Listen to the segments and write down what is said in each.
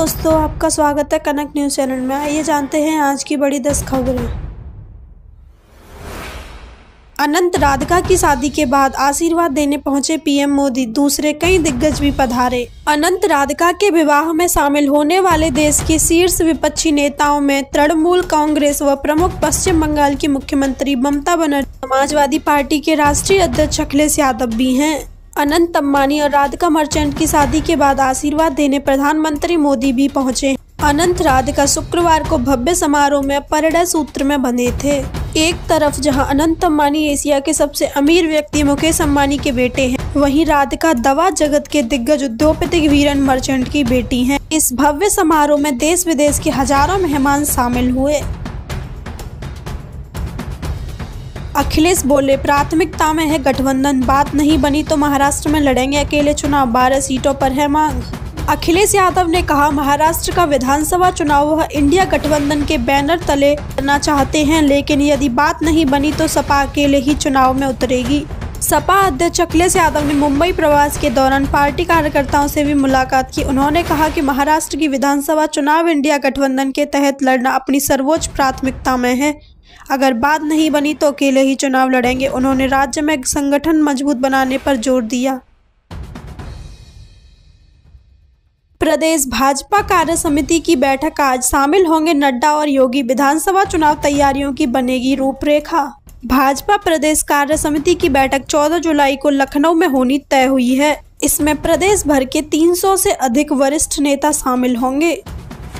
दोस्तों, आपका स्वागत है कनक न्यूज़ चैनल में। आइए जानते हैं आज की बड़ी 10 खबरें। अनंत राधिका की शादी के बाद आशीर्वाद देने पहुंचे पीएम मोदी, दूसरे कई दिग्गज भी पधारे। अनंत राधिका के विवाह में शामिल होने वाले देश के शीर्ष विपक्षी नेताओं में तृणमूल कांग्रेस व प्रमुख पश्चिम बंगाल की मुख्यमंत्री ममता बनर्जी, समाजवादी पार्टी के राष्ट्रीय अध्यक्ष अखिलेश यादव भी हैं। अनंत अंबानी और राधिका मर्चेंट की शादी के बाद आशीर्वाद देने प्रधानमंत्री मोदी भी पहुंचे। अनंत राधिका शुक्रवार को भव्य समारोह में परिणय सूत्र में बंधे थे। एक तरफ जहां अनंत अंबानी एशिया के सबसे अमीर व्यक्ति मुकेश अंबानी के बेटे हैं, वहीं राधिका दवा जगत के दिग्गज उद्योगपति वीरेन मर्चेंट की बेटी हैं। इस भव्य समारोह में देश विदेश के हजारों मेहमान शामिल हुए। अखिलेश बोले, प्राथमिकता में है गठबंधन, बात नहीं बनी तो महाराष्ट्र में लड़ेंगे अकेले चुनाव, 12 सीटों पर है मांग। अखिलेश यादव ने कहा, महाराष्ट्र का विधानसभा चुनाव वह इंडिया गठबंधन के बैनर तले करना चाहते हैं, लेकिन यदि बात नहीं बनी तो सपा अकेले ही चुनाव में उतरेगी। सपा अध्यक्ष अखिलेश यादव ने मुंबई प्रवास के दौरान पार्टी कार्यकर्ताओं से भी मुलाकात की। उन्होंने कहा कि महाराष्ट्र की विधानसभा चुनाव इंडिया गठबंधन के तहत लड़ना अपनी सर्वोच्च प्राथमिकता में है। अगर बात नहीं बनी तो अकेले ही चुनाव लड़ेंगे। उन्होंने राज्य में संगठन मजबूत बनाने पर जोर दिया। प्रदेश भाजपा कार्य समिति की बैठक आज, शामिल होंगे नड्डा और योगी, विधानसभा चुनाव तैयारियों की बनेगी रूपरेखा। भाजपा प्रदेश कार्य समिति की बैठक 14 जुलाई को लखनऊ में होनी तय हुई है। इसमें प्रदेश भर के 300 से अधिक वरिष्ठ नेता शामिल होंगे।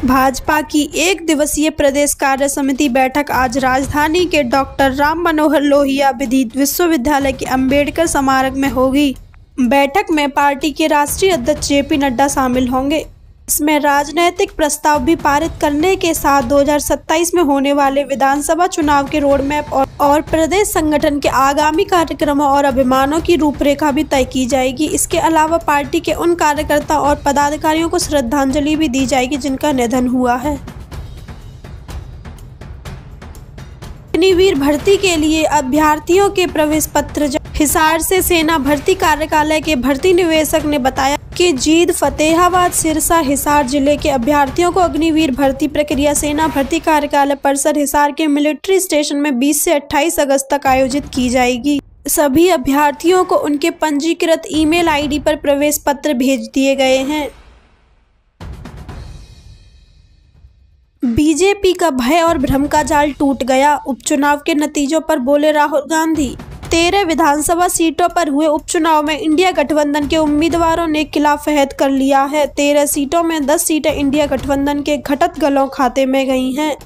भाजपा की एक दिवसीय प्रदेश कार्य समिति बैठक आज राजधानी के डॉक्टर राम मनोहर लोहिया विधि विश्वविद्यालय के अंबेडकर स्मारक में होगी। बैठक में पार्टी के राष्ट्रीय अध्यक्ष जेपी नड्डा शामिल होंगे। इसमें राजनीतिक प्रस्ताव भी पारित करने के साथ 2027 में होने वाले विधानसभा चुनाव के रोड मैप और प्रदेश संगठन के आगामी कार्यक्रमों और अभियानों की रूपरेखा भी तय की जाएगी। इसके अलावा पार्टी के उन कार्यकर्ता और पदाधिकारियों को श्रद्धांजलि भी दी जाएगी जिनका निधन हुआ है। अग्निवीर भर्ती के लिए अभ्यर्थियों के प्रवेश पत्र। हिसार से सेना भर्ती कार्यालय के भर्ती निदेशक ने बताया कि जींद, फतेहाबाद, सिरसा, हिसार जिले के अभ्यर्थियों को अग्निवीर भर्ती प्रक्रिया सेना भर्ती कार्यालय परिसर हिसार के मिलिट्री स्टेशन में 20 से 28 अगस्त तक आयोजित की जाएगी। सभी अभ्यर्थियों को उनके पंजीकृत ईमेल आईडी पर प्रवेश पत्र भेज दिए गए हैं। बीजेपी का भय और भ्रम का जाल टूट गया, उपचुनाव के नतीजों पर बोले राहुल गांधी। 13 विधानसभा सीटों पर हुए उपचुनाव में इंडिया गठबंधन के उम्मीदवारों ने किला फहद कर लिया है। 13 सीटों में 10 सीटें इंडिया गठबंधन के घटत गलों खाते में गई हैं।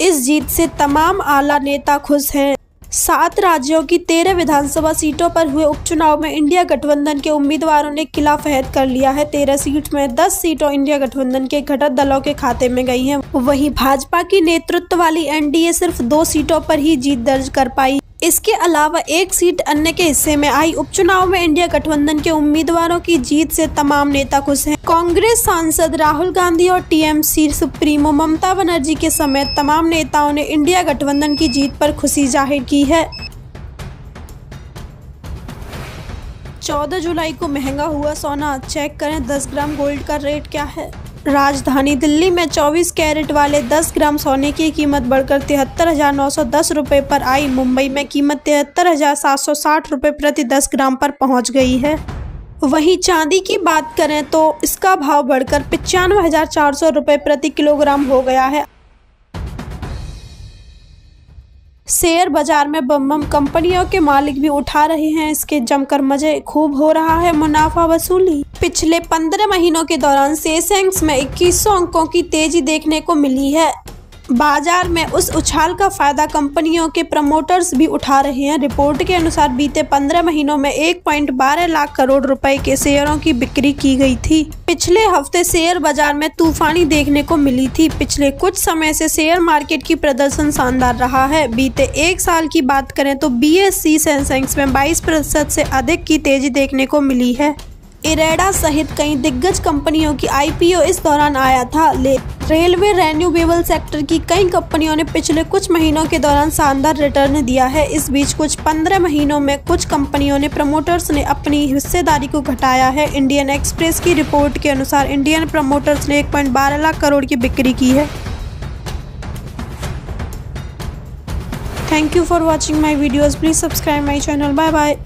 इस जीत से तमाम आला नेता खुश हैं। 7 राज्यों की 13 विधानसभा सीटों पर हुए उपचुनाव में इंडिया गठबंधन के उम्मीदवारों ने किला फहद कर लिया है। 13 सीट में 10 सीटों इंडिया गठबंधन के घटक दलों के खाते में गई हैं। वहीं भाजपा की नेतृत्व वाली एनडीए सिर्फ 2 सीटों पर ही जीत दर्ज कर पाई। इसके अलावा 1 सीट अन्य के हिस्से में आई। उपचुनाव में इंडिया गठबंधन के उम्मीदवारों की जीत से तमाम नेता खुश हैं। कांग्रेस सांसद राहुल गांधी और टीएमसी सुप्रीमो ममता बनर्जी के समेत तमाम नेताओं ने इंडिया गठबंधन की जीत पर खुशी जाहिर की है। 14 जुलाई को महंगा हुआ सोना, चेक करें 10 ग्राम गोल्ड का रेट क्या है। राजधानी दिल्ली में 24 कैरेट वाले 10 ग्राम सोने की कीमत बढ़कर 73,910 रुपये पर आई। मुंबई में कीमत 73,760 रुपये प्रति 10 ग्राम पर पहुंच गई है। वहीं चांदी की बात करें तो इसका भाव बढ़कर 95,400 रुपये प्रति किलोग्राम हो गया है। शेयर बाजार में बम कंपनियों के मालिक भी उठा रहे हैं इसके जमकर मजे, खूब हो रहा है मुनाफा वसूली। पिछले 15 महीनों के दौरान सेंसेक्स में 2100 अंकों की तेजी देखने को मिली है। बाजार में उस उछाल का फायदा कंपनियों के प्रमोटर्स भी उठा रहे हैं। रिपोर्ट के अनुसार बीते 15 महीनों में 1.12 लाख करोड़ रुपए के शेयरों की बिक्री की गई थी। पिछले हफ्ते शेयर बाजार में तूफानी देखने को मिली थी। पिछले कुछ समय से शेयर मार्केट की प्रदर्शन शानदार रहा है। बीते 1 साल की बात करें तो BSE सेंसेक्स में 22% से अधिक की तेजी देखने को मिली है। इरेडा सहित कई दिग्गज कंपनियों की IPO इस दौरान आया था। रेलवे रिन्यूएबल सेक्टर की कई कंपनियों ने पिछले कुछ महीनों के दौरान शानदार रिटर्न दिया है। इस बीच कुछ 15 महीनों में कुछ कंपनियों ने प्रमोटर्स ने अपनी हिस्सेदारी को घटाया है। इंडियन एक्सप्रेस की रिपोर्ट के अनुसार इंडियन प्रमोटर्स ने 1.12 लाख करोड़ की बिक्री की है। Thank you for watching my videos. Please subscribe my channel. Bye bye.